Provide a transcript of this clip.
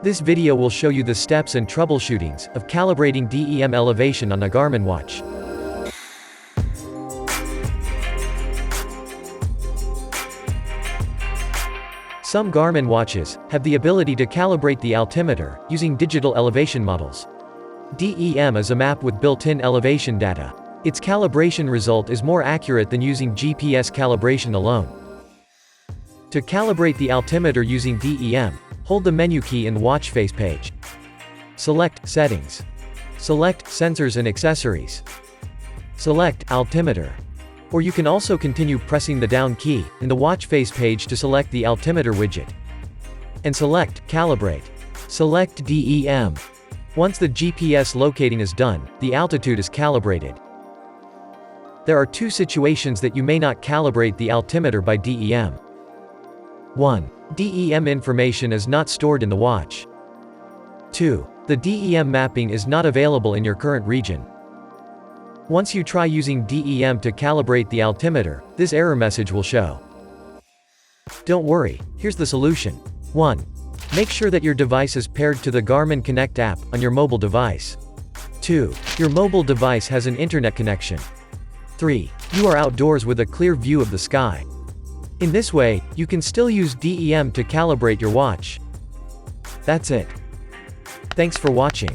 This video will show you the steps and troubleshootings of calibrating DEM elevation on a Garmin watch. Some Garmin watches have the ability to calibrate the altimeter using digital elevation models. DEM is a map with built-in elevation data. Its calibration result is more accurate than using GPS calibration alone. To calibrate the altimeter using DEM, hold the menu key in the watch face page. Select Settings. Select Sensors and Accessories. Select Altimeter. Or you can also continue pressing the down key in the watch face page to select the altimeter widget. And select Calibrate. Select DEM. Once the GPS locating is done, the altitude is calibrated. There are two situations that you may not calibrate the altimeter by DEM. 1. DEM information is not stored in the watch. 2. The DEM mapping is not available in your current region. Once you try using DEM to calibrate the altimeter, this error message will show. Don't worry, here's the solution. 1. Make sure that your device is paired to the Garmin Connect app on your mobile device. 2. Your mobile device has an internet connection. 3. You are outdoors with a clear view of the sky. In this way, you can still use DEM to calibrate your watch. That's it. Thanks for watching.